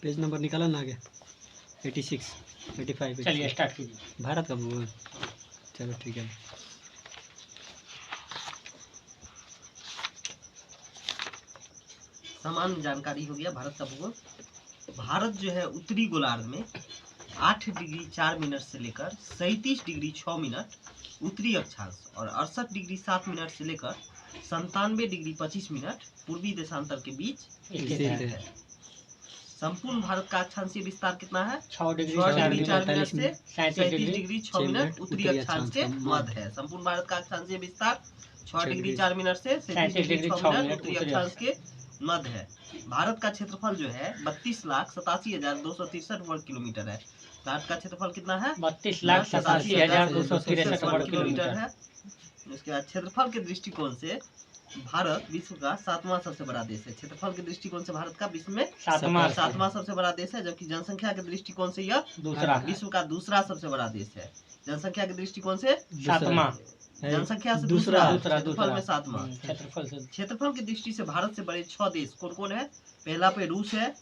Page number निकाला ना आगे। 86 85। चलिए स्टार्ट कीजिए। भारत का भूगोल। चलो ठीक है। सामान्य जानकारी हो गया भारत का भूगोल। भारत जो है उत्तरी गोलार्ध में 8 डिग्री 4 मिनट से लेकर 37 डिग्री 6 मिनट उत्तरी अक्षांश और 68 डिग्री 7 मिनट से लेकर 97 डिग्री 25 मिनट पूर्वी देशांतर के बीच स्थित है। संपूर्ण भारत का अक्षांशीय विस्तार कितना है? 6 डिग्री 4 मिनट से 37 37 डिग्री 6 मिनट उत्तरी अक्षांश के मध्य है। संपूर्ण भारत का अक्षांशीय विस्तार 6 डिग्री 4 मिनट से 37 डिग्री 6 मिनट उत्तरी अक्षांश के मध्य है। भारत का क्षेत्रफल जो है 32,87,263 वर्ग किलोमीटर है। भारत का क्षेत्रफल कितना है? 32,87,263 वर्ग किलोमीटर है। उसके बाद क्षेत्रफल के दृष्टिकोण से भारत विश्व का 7वां सबसे बड़ा देश है। क्षेत्रफल के दृष्टिकोण से भारत का विश्व में 7वां सबसे बड़ा देश है, जबकि जनसंख्या के दृष्टिकोण से यह विश्व का दूसरा सबसे बड़ा देश है। जनसंख्या के दृष्टिकोण से 7वां, जनसंख्या से दूसरा, क्षेत्रफल में 7वां। क्षेत्रफल की दृष्टि से भारत से बड़े 6 देश कौन कौन है? पहला पे रूस है,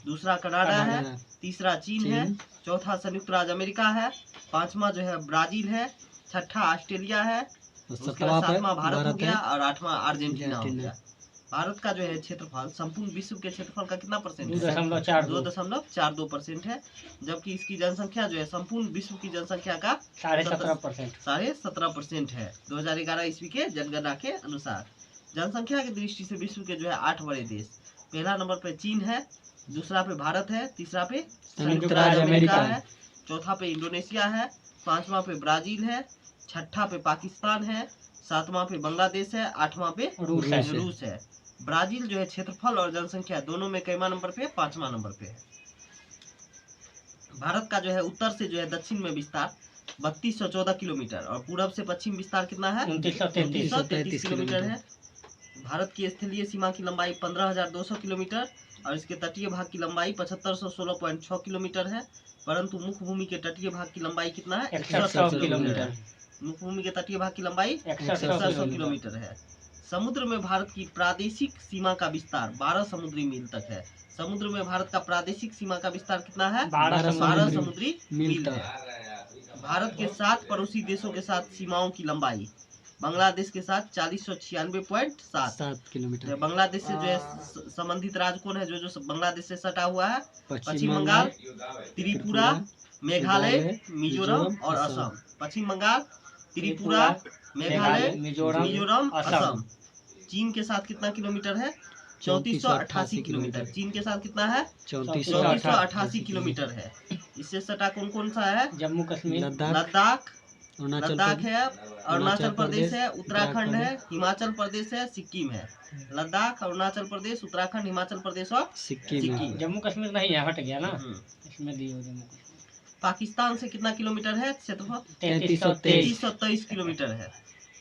दूसरा कनाडा है, तीसरा चीन है, चौथा संयुक्त राज्य अमेरिका है, पांचवा जो है ब्राजील है, छठा ऑस्ट्रेलिया है, उसके बाद 7वां भारत हो गया और 8वां अर्जेंटीना हो गया। भारत का जो है क्षेत्रफल संपूर्ण विश्व के क्षेत्रफल का कितना परसेंट है? 2.42% है, जबकि इसकी जनसंख्या जो है संपूर्ण विश्व की जनसंख्या का 17.5% है 2011 ईस्वी के जनगणना के अनुसार। जनसंख्या की दृष्टि से विश्व के जो है 8 बड़े देश, पहला नंबर पे चीन है, दूसरा पे भारत है, तीसरा पे संयुक्त राज्य अमेरिका है, चौथा पे इंडोनेशिया है, पांचवा पे ब्राजील है, छठा पे पाकिस्तान है, सातवां पे बांग्लादेश है, आठवां पे रूस है। ब्राजील जो है क्षेत्रफल और जनसंख्या दोनों में कैमा नंबर पे? 5वां नंबर पे है। भारत का जो है उत्तर से जो है दक्षिण में विस्तार 3214 किलोमीटर और पूरब से पश्चिम विस्तार कितना है? 2933 किलोमीटर है। भारत की स्थलीय सीमा की लंबाई 15,200 किलोमीटर और इसके तटीय भाग की लंबाई 7516.6 किलोमीटर है, परंतु मुख्य भूमि के तटीय भाग की लंबाई कितना है? 6100 किलोमीटर। मुख्य भूमि के तटीय भाग की लंबाई 6100 किलोमीटर है। समुद्र में भारत की प्रादेशिक सीमा का विस्तार 12 समुद्री मील तक है। समुद्र में भारत का प्रादेशिक सीमा का विस्तार कितना है? 12 समुद्री मील है। भारत के 7 पड़ोसी देशों के साथ सीमाओं की लंबाई बांग्लादेश के साथ 4096.7 किलोमीटर। बांग्लादेश से जो है संबंधित राज्य कौन है जो बांग्लादेश से सटा हुआ है? पश्चिम बंगाल, त्रिपुरा, मेघालय, मिजोरम और असम। पश्चिम बंगाल, त्रिपुरा, मेघालय, मिजोरम, असम। चीन के साथ कितना किलोमीटर है? 3488 किलोमीटर। चीन के साथ कितना है? 3488 किलोमीटर है। इससे सटा कौन कौन सा है? जम्मू कश्मीर, लद्दाख है, अरुणाचल प्रदेश है, उत्तराखंड है, हिमाचल प्रदेश है, सिक्किम है। लद्दाख, अरुणाचल प्रदेश, उत्तराखंड, हिमाचल प्रदेश और सिक्किम। जम्मू कश्मीर नहीं है, हट गया ना, इसमें दिए जम्मू कश्मीर। पाकिस्तान से कितना किलोमीटर है क्षेत्रफल? 3323 किलोमीटर है।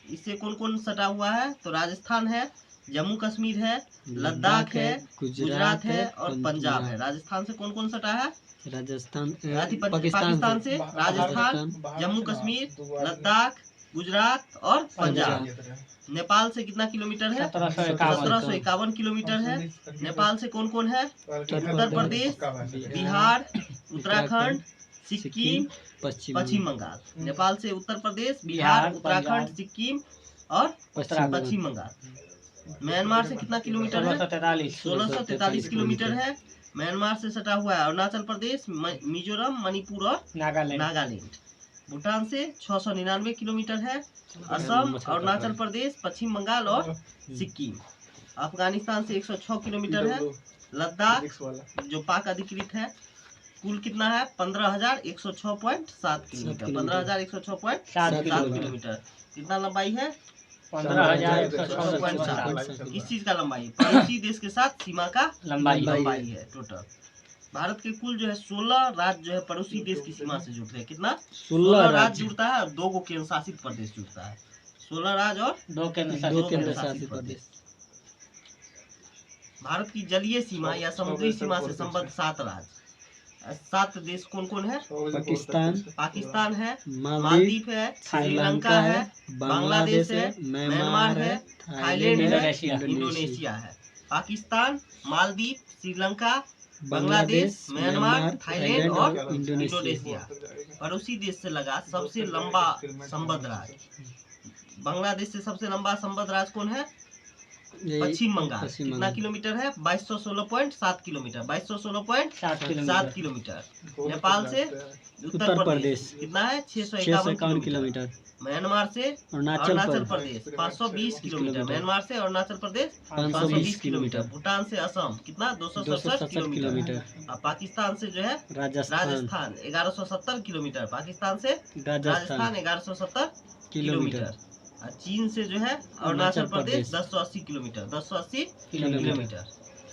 इससे कौन कौन सटा हुआ है? तो राजस्थान है, जम्मू कश्मीर है, लद्दाख है, गुजरात है और पंजाब है। राजस्थान से कौन कौन सटा है? पाकिस्तान से राजस्थान, जम्मू कश्मीर, लद्दाख, गुजरात और पंजाब। नेपाल से कितना किलोमीटर है? 1751 किलोमीटर है। नेपाल से कौन कौन है? उत्तर प्रदेश, बिहार, उत्तराखंड, सिक्किम, पश्चिम बंगाल। नेपाल से उत्तर प्रदेश, बिहार, उत्तराखंड, सिक्किम और पश्चिम बंगाल। म्यांमार से कितना किलोमीटर है? 1643 किलोमीटर है। म्यांमार से सटा हुआ है अरुणाचल प्रदेश, मिजोरम, मणिपुर और नागालैंड। भूटान से 699 किलोमीटर है। असम, अरुणाचल प्रदेश, पश्चिम बंगाल और सिक्किम। अफगानिस्तान से 106 किलोमीटर है। लद्दाख जो पाक अधिकृत है, कुल कितना है? 15,106.7 किलोमीटर। 15,106.7 किलोमीटर। कितना लंबाई है? 15,106.7। किस चीज का लंबाई? पड़ोसी देश के साथ सीमा का लंबाई है टोटल। भारत के कुल जो है 16 राज्य जो है पड़ोसी देश की सीमा से जुड़ते हैं। कितना? 16 राज्य जुड़ता है और 2 केंद्र शासित प्रदेश जुड़ता है। 16 राज्य और 2 केंद्र शासित प्रदेश। भारत की जलीय सीमा या समुद्री सीमा से संबद्ध 7 राज्य, 7 देश कौन कौन है? पाकिस्तान है, मालदीव है, श्रीलंका है, बांग्लादेश है, म्यांमार है, थाईलैंड है, इंडोनेशिया है। पाकिस्तान, मालदीव, श्रीलंका, बांग्लादेश, म्यांमार, थाईलैंड और इंडोनेशिया। इंडोनेशिया। पड़ोसी देश से लगा सबसे लंबा संबद्ध राज्य। बांग्लादेश से सबसे लंबा संबद्ध राज्य कौन है? पश्चिम बंगाल। कितना किलोमीटर है? 2216.7 किलोमीटर। 2216.7 किलोमीटर। नेपाल से उत्तर प्रदेश कितना है? 651 किलोमीटर। म्यांमार से अरुणाचल प्रदेश 520 किलोमीटर। म्यांमार से अरुणाचल प्रदेश 520 किलोमीटर। भूटान से असम कितना? 267 किलोमीटर। और पाकिस्तान से जो है राजस्थान 1170 किलोमीटर। पाकिस्तान से राजस्थान 1170 किलोमीटर। और चीन से जो है अरुणाचल प्रदेश 1080 किलोमीटर। 1080 किलोमीटर।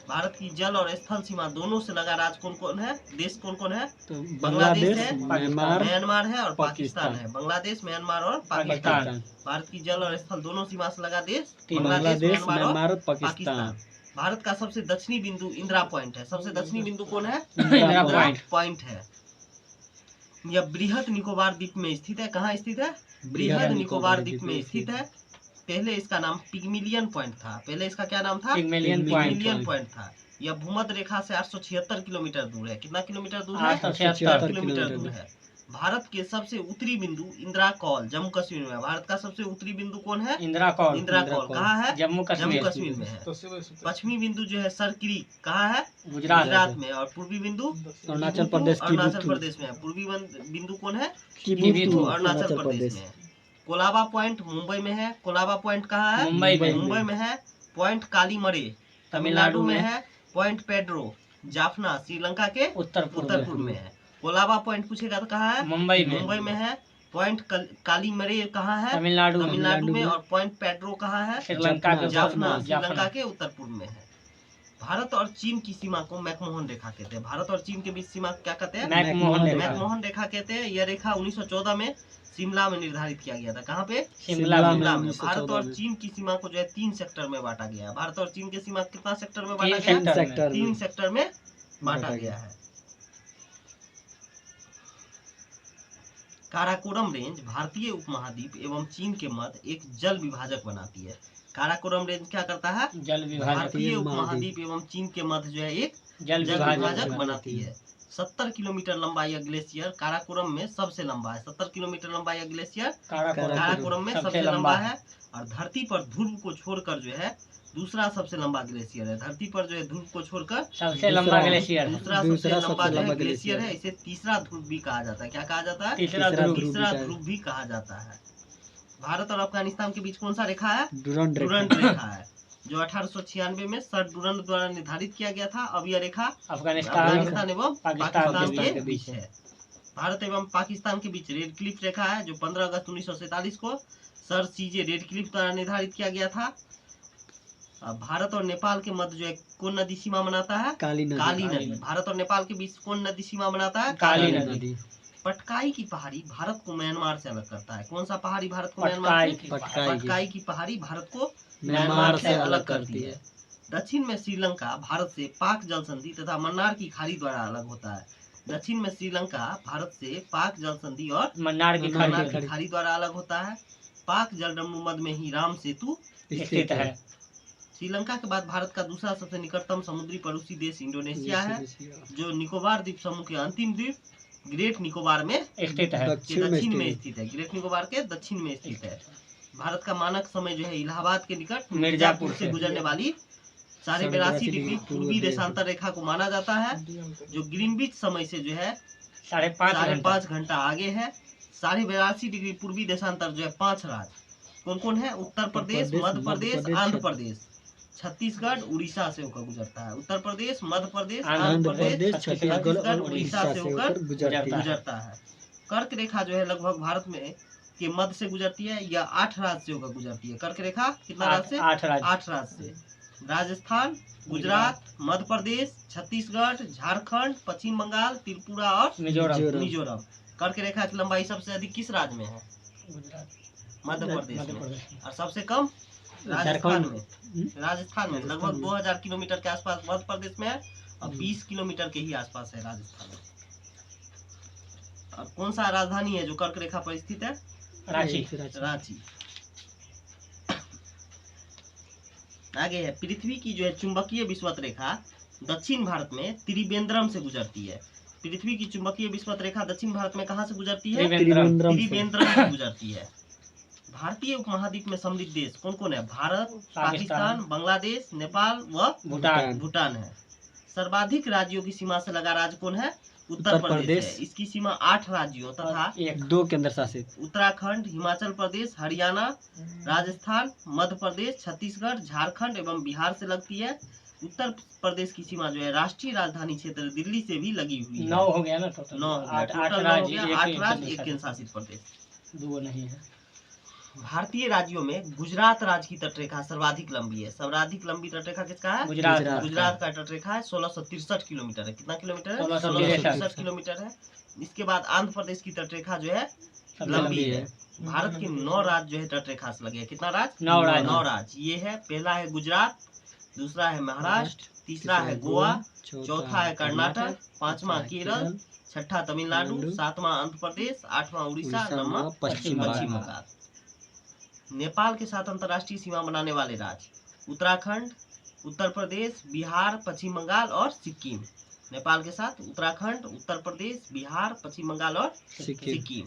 भारत की जल और स्थल सीमा दोनों से लगा राज्य कौन कौन है? देश कौन कौन है? बांग्लादेश है, म्यांमार है और पाकिस्तान है। बांग्लादेश, म्यांमार और पाकिस्तान। भारत की जल और स्थल दोनों सीमा से लगा देश बांग्लादेश, म्यांमार और पाकिस्तान। भारत का सबसे दक्षिणी बिंदु इंदिरा पॉइंट है। सबसे दक्षिणी बिंदु कौन है? इंदिरा पॉइंट है। यह बृहद निकोबार द्वीप में स्थित है। कहाँ स्थित है? बृहद निकोबार द्वीप में स्थित है। पहले इसका नाम पिग्मिलियन पॉइंट था। पहले इसका क्या नाम था? पिग्मिलियन पॉइंट था। यह भूमध्य रेखा से 876 किलोमीटर दूर है। कितना किलोमीटर दूर है? 876 किलोमीटर दूर है। भारत के सबसे उत्तरी बिंदु इंदिरा कौल जम्मू कश्मीर में है। भारत का सबसे उत्तरी बिंदु कौन है? इंदिरा कौल कहाँ है? जम्मू कश्मीर में है। पश्चिमी बिंदु जो है सरक्री कहाँ है? गुजरात में। और पूर्वी बिंदु अरुणाचल प्रदेश में है। पूर्वी बिंदु कौन है? अरुणाचल प्रदेश में है। कोलाबा पॉइंट मुंबई में है। कोलाबा पॉइंट कहाँ है? मुंबई में है। पॉइंट कालीमरे तमिलनाडु में है। पॉइंट पेड्रो जाफना श्रीलंका के उत्तर पूर्व में है। कोलाबा पॉइंट पूछेगा तो कहाँ है? मुंबई में है। पॉइंट कालीमरे कहाँ है? तमिलनाडु में। और पॉइंट पेड्रो कहाँ है? श्रीलंका के जाफना श्रीलंका के उत्तर पूर्व में है। भारत और चीन की सीमा को मैकमोहन रेखा कहते हैं। भारत और चीन के बीच सीमा क्या कहते हैं? मैकमोहन रेखा कहते हैं। यह रेखा 1914 में शिमला में निर्धारित किया गया था। कहाँ पे? शिमला में। भारत और चीन की सीमा को जो है 3 सेक्टर में बांटा गया है। भारत और चीन की सीमा कितना सेक्टर में बांटा गया है? 3 सेक्टर में बांटा गया है। काराकोरम रेंज भारतीय उपमहाद्वीप एवं चीन के मध्य एक जल विभाजक बनाती है। काराकोरम रेंज क्या करता है? भारतीय उपमहाद्वीप एवं चीन के मध्य जो है एक जल विभाजक बनाती है। 70 किलोमीटर लंबा यह ग्लेशियर काराकोरम में सबसे लंबा है। 70 किलोमीटर लंबा यह ग्लेशियर काराकोरम में सबसे लंबा है। और धरती पर ध्रुव को छोड़कर जो है दूसरा सबसे लंबा ग्लेशियर है। धरती पर जो है ध्रुव को छोड़कर सबसे लंबा ग्लेशियर दूसरा सबसे लंबा जो है ग्लेशियर है। इसे तीसरा ध्रुव भी कहा जाता है। क्या कहा जाता है? तीसरा ध्रुव भी कहा जाता है। भारत और अफगानिस्तान के बीच कौन सा रेखा है? डुरंड रेखा है, जो 1896 में सर डुरंड द्वारा निर्धारित किया गया था। अब यह रेखा अफगानिस्तान एवं पाकिस्तान के बीच है। भारत एवं पाकिस्तान के बीच रेड क्लिफ रेखा है, जो 15 अगस्त 1947 को सर सीजे रेड क्लिफ द्वारा निर्धारित किया गया था। भारत और नेपाल के मध्य जो है कौन नदी सीमा बनाता है? काली नदी। भारत और नेपाल के बीच कौन नदी सीमा बनाता है? काली नदी। पटकाई की पहाड़ी भारत को म्यांमार से अलग करता है। कौन सा पहाड़ी भारत को म्यांमार से? पटकाई की पहाड़ी भारत को म्यांमार से अलग करती है। दक्षिण में श्रीलंका भारत से पाक जल संधि तथा मन्नार की खाड़ी द्वारा अलग होता है। दक्षिण में श्रीलंका भारत से पाक जल संधि और मन्नार की खाड़ी द्वारा अलग होता है। पाक जलडमरू मध्य में ही राम सेतु स्थित है। श्रीलंका के बाद भारत का दूसरा सबसे निकटतम समुद्री पड़ोसी देश इंडोनेशिया है, जो निकोबार द्वीप समूह के अंतिम द्वीप ग्रेट निकोबार में स्थित है। दक्षिण में स्थित है। ग्रेट निकोबार के दक्षिण में स्थित है। भारत का मानक समय जो है इलाहाबाद के निकट मिर्जापुर से गुजरने वाली 82.5 डिग्री पूर्वी देशांतर रेखा को माना जाता है, जो ग्रीनविच समय से जो है 5.5 घंटा आगे है। 82.5 डिग्री पूर्वी देशांतर जो है 5 राज्य कौन कौन है? उत्तर प्रदेश, मध्य प्रदेश, आंध्र प्रदेश, छत्तीसगढ़, उड़ीसा से होकर गुजरता है। उत्तर प्रदेश, मध्य प्रदेश, आंध्र प्रदेश, छत्तीसगढ़, उड़ीसा से होकर गुजरता है। कर्क रेखा जो है लगभग भारत में के मध्य से गुजरती है। यह 8 राज्य से होकर गुजरती है। कर्क रेखा कितना राज्य से? 8 राज्य से। राजस्थान, गुजरात, मध्य प्रदेश, छत्तीसगढ़, झारखंड, पश्चिम बंगाल, त्रिपुरा और मिजोरम। कर्क रेखा की लंबाई सबसे अधिक किस राज्य में है? मध्य प्रदेश में। और सबसे कम राजस्थान में लगभग 2000 किलोमीटर के आसपास मध्य प्रदेश में है और 20 किलोमीटर के ही आसपास है राजस्थान में। और कौन सा राजधानी है जो कर्क रेखा पर स्थित है? रांची। आगे है पृथ्वी की जो है चुंबकीय विषुवत रेखा दक्षिण भारत में त्रिवेंद्रम से गुजरती है। पृथ्वी की चुंबकीय विस्पत रेखा दक्षिण भारत में कहाँ से गुजरती है? त्रिवेंद्रम त्रिवेंद्रम से गुजरती है। भारतीय उपमहाद्वीप में समृद्ध देश कौन कौन है? भारत, पाकिस्तान, बांग्लादेश, नेपाल व भूटान है। सर्वाधिक राज्यों की सीमा से लगा राज्य कौन है? उत्तर प्रदेश है। इसकी सीमा 8 राज्यों तथा 2 केंद्र शासित उत्तराखंड, हिमाचल प्रदेश, हरियाणा, राजस्थान, मध्य प्रदेश, छत्तीसगढ़, झारखंड एवं बिहार से लगती है। उत्तर प्रदेश की सीमा जो है राष्ट्रीय राजधानी क्षेत्र दिल्ली से भी लगी हुई है। 9 हो गया ना टोटल। 9 आठ राज्य, राज्य, 8 राज्य, 1 केंद्र शासित प्रदेश। 2 नहीं है। भारतीय राज्यों में गुजरात राज्य की तटरेखा सर्वाधिक लंबी है। सर्वाधिक लंबी तटरेखा किसका है? गुजरात का तटरेखा है 1663 किलोमीटर है। कितना किलोमीटर है? 1663 किलोमीटर है। इसके बाद आंध्र प्रदेश की तटरेखा जो है लंबी है। भारत के 9 राज्य जो है तटरेखा से लगे हैं। कितना राज्य? 9 राज्य। ये है, पहला है गुजरात, दूसरा है महाराष्ट्र, तीसरा है गोवा, चौथा है कर्नाटक, पांचवा केरल, छठा तमिलनाडु, सातवां आंध्र प्रदेश, आठवां उड़ीसा, नौवां पश्चिम बंगाल। नेपाल के साथ अंतर्राष्ट्रीय सीमा बनाने वाले राज्य उत्तराखंड, उत्तर प्रदेश, बिहार, पश्चिम बंगाल और सिक्किम। नेपाल के साथ उत्तराखंड, उत्तर प्रदेश, बिहार, पश्चिम बंगाल और सिक्किम।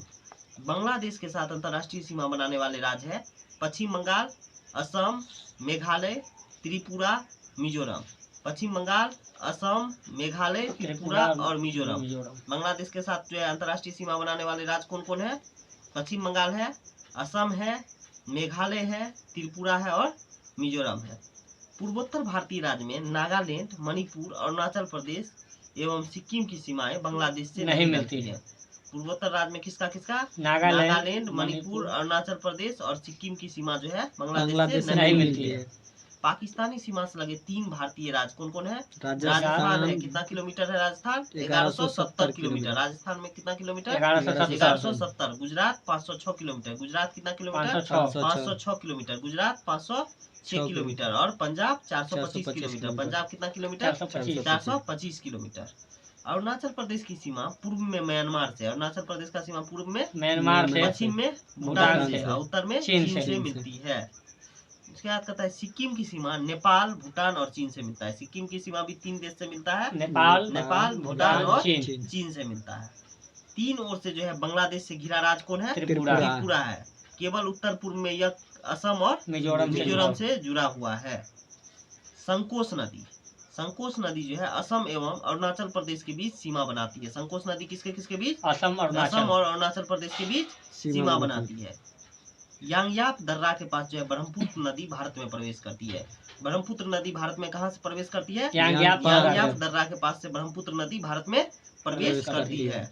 बांग्लादेश के साथ अंतर्राष्ट्रीय सीमा बनाने वाले राज्य है पश्चिम बंगाल, असम, मेघालय, त्रिपुरा, मिजोरम। पश्चिम बंगाल, असम, मेघालय, त्रिपुरा और मिजोरम। बांग्लादेश के साथ जो है अंतर्राष्ट्रीय सीमा बनाने वाले राज्य कौन कौन है? पश्चिम बंगाल है, असम है, मेघालय है, त्रिपुरा है और मिजोरम है। पूर्वोत्तर भारतीय राज्य में नागालैंड, मणिपुर, अरुणाचल प्रदेश एवं सिक्किम की सीमाएं बांग्लादेश से नहीं मिलती है। पूर्वोत्तर राज्य में किसका किसका? नागालैंड, मणिपुर, अरुणाचल प्रदेश और सिक्किम की सीमा जो है बांग्लादेश से नहीं मिलती है। पाकिस्तानी सीमा से लगे 3 भारतीय राज्य कौन कौन है? राजस्थान है। कितना किलोमीटर है राजस्थान? 1170 किलोमीटर। राजस्थान में कितना किलोमीटर? 1170। गुजरात 506 किलोमीटर। गुजरात कितना किलोमीटर? 506 किलोमीटर। गुजरात 506 किलोमीटर। और पंजाब 425 किलोमीटर। पंजाब कितना किलोमीटर? 425 किलोमीटर। अरुणाचल प्रदेश की सीमा पूर्व में म्यांमार से, अरुणाचल प्रदेश का सीमा पूर्व में म्यांमार से, पश्चिम में भूटान से और उत्तर में चीन से मिलती है। उसके बाद कहता है सिक्किम की सीमा नेपाल, भूटान और चीन से मिलता है। सिक्किम की सीमा भी 3 देश से मिलता है, नेपाल, भूटान और चीन से मिलता है। 3 ओर से जो है बांग्लादेश से घिरा राज्य कौन है? त्रिपुरा है। केवल उत्तर पूर्व में यह असम और मिजोरम से जुड़ा हुआ है। संकोच नदी जो है असम एवं अरुणाचल प्रदेश के बीच सीमा बनाती है। संकोच नदी किसके किसके बीच? असम और अरुणाचल प्रदेश के बीच सीमा बनाती है। यांगयाप दर्रा के पास जो है ब्रह्मपुत्र नदी भारत में प्रवेश करती है। ब्रह्मपुत्र नदी भारत में कहाँ से प्रवेश करती है? यांगयाप दर्रा के पास से ब्रह्मपुत्र नदी भारत में प्रवेश करती है।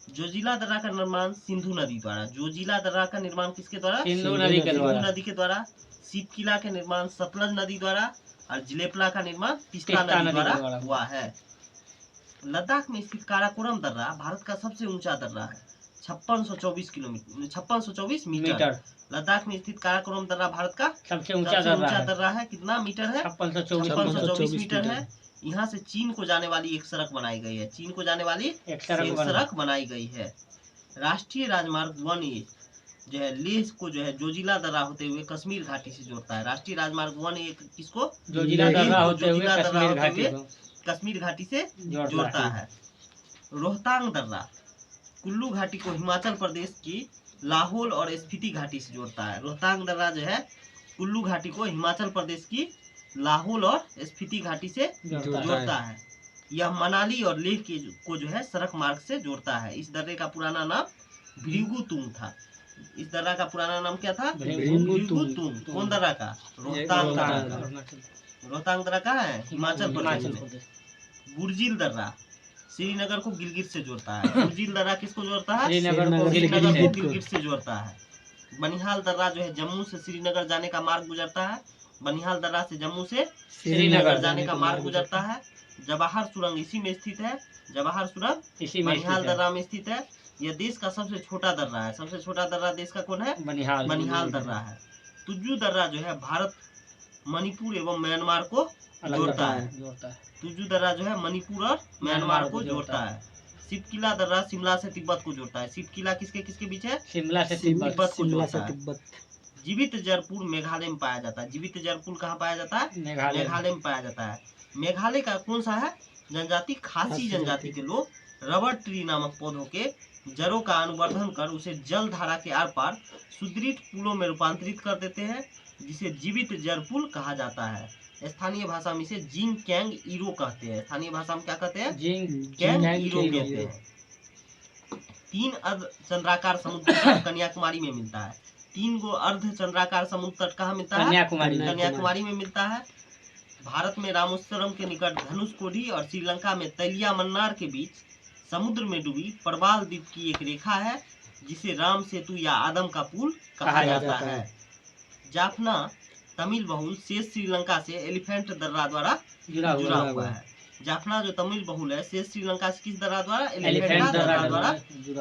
जोजिला दर्रा का निर्माण सिंधु नदी द्वारा। जोजिला दर्रा का निर्माण किसके द्वारा? सिंधु नदी के द्वारा। सिपकिला के निर्माण सतलज नदी द्वारा और जिलेपला का निर्माण तीस्ता नदी द्वारा हुआ है। लद्दाख में स्थित काराकोरम दर्रा भारत का सबसे ऊंचा दर्रा है, 5624 मीटर। लद्दाख में स्थित काराकोरम दर्रा भारत का सबसे ऊंचा दर्रा है। कितना मीटर है? 5624 मीटर है। यहाँ से चीन को जाने वाली एक सड़क बनाई गई है। चीन को जाने वाली एक सड़क बनाई गई है। राष्ट्रीय राजमार्ग 1A जो है लेह को जो है जोजिला दर्रा होते हुए कश्मीर घाटी से जोड़ता है। राष्ट्रीय राजमार्ग 1A किसको? जोजिला दर्रा होते हुए कश्मीर घाटी से जोड़ता है। रोहतांग दर्रा कुल्लू घाटी को हिमाचल प्रदेश की लाहौल और स्पीति घाटी से जोड़ता है। रोहतांग दर्रा जो है कुल्लू घाटी को हिमाचल प्रदेश की लाहौल और स्पीति घाटी से जोड़ता है। यह मनाली और लेह को जो है सड़क मार्ग से जोड़ता है। इस दर्रे का पुराना नाम भृगुतुंग था। इस दर्रा का पुराना नाम क्या था? भृगुतुंग। कौन दर्रा का? रोहतांग दर्रा का। रोहतांग दर्रा कहाँ है? हिमाचल प्रदेश में। गुरजिल दर्रा श्रीनगर को गिलगित से जोड़ता है। गुरजिल दर्रा किसको जोड़ता है? श्रीनगर को गिलगित से जोड़ता है। बनिहाल दर्रा जो है जम्मू से श्रीनगर जाने का मार्ग गुजरता है। बनिहाल दर्रा से जम्मू से श्रीनगर जाने का मार्ग गुजरता है। जवाहर सुरंग इसी में स्थित है। जवाहर सुरंग बनिहाल दर्रा में स्थित है। यह देश का सबसे छोटा दर्रा है। सबसे छोटा दर्रा देश का कौन है? बनिहाल दर्रा है। तुजू दर्रा जो है भारत, मणिपुर एवं म्यांमार को जोड़ता है। तुजू दर्रा जो है मणिपुर और म्यांमार को जोड़ता है। सिपकिला दर्रा शिमला से तिब्बत को जोड़ता है। सिपकिला किसके किसके बीच है? शिमला से तिब्बत को जोड़ता है। जीवित जरपुल मेघालय में पाया जाता है। जीवित जरपुल कहाँ पाया जाता है? मेघालय में पाया जाता है। मेघालय का कौन सा है जनजाति? खासी जनजाति के लोग रबर ट्री नामक पौधों के जड़ों का अनुवर्धन कर उसे जल धारा के आर पार सुदृढ़ पुलों में रूपांतरित कर देते हैं, जिसे जीवित जल पुल कहा जाता है। स्थानीय भाषा में इसे जिंग कैंग ईरो कहते हैं। स्थानीय भाषा में क्या कहते हैं? कैंग ईरो कहते हैं। 3 अर्ध चंद्राकार समुद्र तट कन्याकुमारी में मिलता है। 3 गो अर्ध चंद्राकार समुद्र तट कहाँ मिलता है? कन्याकुमारी में मिलता है। भारत में रामेश्वरम के निकट धनुषकोडी और श्रीलंका में तैलिया मन्नार के बीच समुद्र में डूबी प्रबाल द्वीप की एक रेखा है, जिसे राम सेतु या आदम का पुल कहा जाता है। जाफना तमिल बहुल शेष श्रीलंका से एलिफेंट दर्रा द्वारा जुड़ा हुआ है। जाफना जो तमिल बहुल है शेष श्रीलंका से किस दर्रा द्वारा? एलिफेंटा दर्रा द्वारा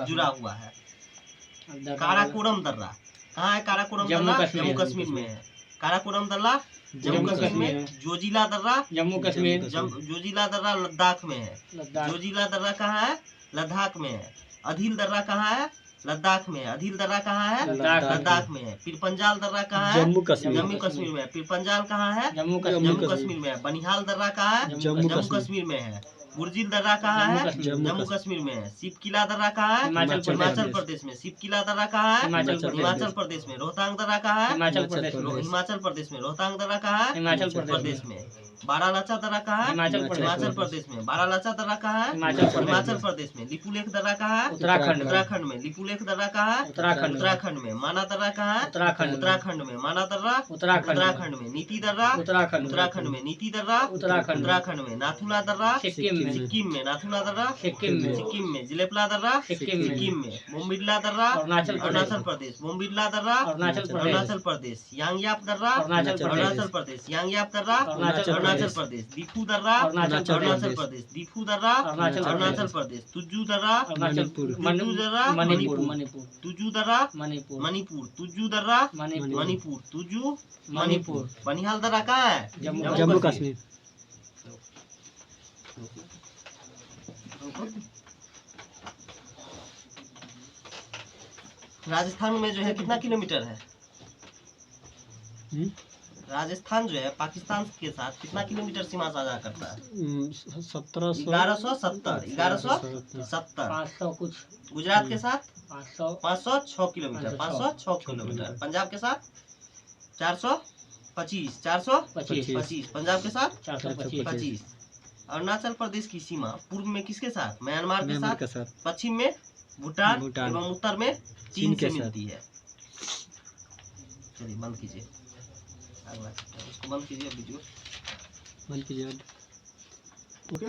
जुड़ा हुआ है। काराकोरम दर्रा कहाँ है? काराकोरम दर्रा जम्मू कश्मीर में है। काराकोरम दर्रा जम्मू कश्मीर में। जोजिला दर्रा जम्मू कश्मीर। जोजिला दर्रा लद्दाख में है। जोजिला दर्रा कहाँ है? लद्दाख में है। अधील दर्रा कहाँ है? लद्दाख में है। अधील दर्रा कहाँ है? लद्दाख में है। पिरपंजाल दर्रा कहाँ है? जम्मू कश्मीर में है। पिरपंजाल कहाँ है? जम्मू कश्मीर में है। बनिहाल दर्रा कहाँ है? जम्मू कश्मीर में है। बुर्जिल दर्रा कहाँ है? जम्मू कश्मीर में है। शिवकिला दर्रा कहाँ है? हिमाचल प्रदेश में। शिवकिला दर्रा कहाँ है? हिमाचल प्रदेश में। रोहतांग दर्रा कहाँ है? हिमाचल प्रदेश में। रोहतांग दर्रा कहाँ है? हिमाचल प्रदेश में। बारालाचा दर्रा कहाँ है? हिमाचल प्रदेश में। बारालाचा दर्रा कहाँ है? हिमाचल प्रदेश में। लिपुलेख दर्रा कहाँ है? उत्तराखंड में। लिपुलेख दर्रा कहाँ है? उत्तराखंड में। माना दर्रा कहाँ है? उत्तराखंड में। माना दर्रा उत्तराखंड में। नीति दर्रा उत्तराखंड में। नीति दर्रा उत्तराखंड में। नाथुला दर्रा सिक्किम में। नाथुला दर्रा सिक्किम में। जिलेपला दर्रा सिक्किम में। बोम्बिडला दर्रा अरुणाचल प्रदेश। बोम्बिडला दर्रा अरुणाचल प्रदेश। यांगयाप दर्रा अरुणाचल प्रदेश। यांगयाप दर्रा अरुणाचल प्रदेश। दीफू दर्रा अरुणाचल प्रदेश। दीफू दर्रा अरुणाचल प्रदेश। तुजू दर्रा मणिपुर। तुजू दर्रा मणिपुर। तुजू दर्रा मणिपुर। तुजू मणिपुर। बनिहाल दर्रा कहाँ है? जम्मू कश्मीर। राजस्थान में जो है कितना किलोमीटर है? राजस्थान जो है पाकिस्तान के साथ कितना किलोमीटर सीमा साझा करता है? 1170। 500 कुछ। गुजरात के साथ 506 किलोमीटर। 506 किलोमीटर। पंजाब के साथ 425। 425। पंजाब के साथ 425। अरुणाचल प्रदेश की सीमा पूर्व में किसके साथ? म्यांमार के साथ। पश्चिम में भूटान एवं उत्तर में चीन से मिलती है। चलिए बंद कीजिए। अगला इसको बंद कीजिए वीडियो। बंद कीजिए। ओके।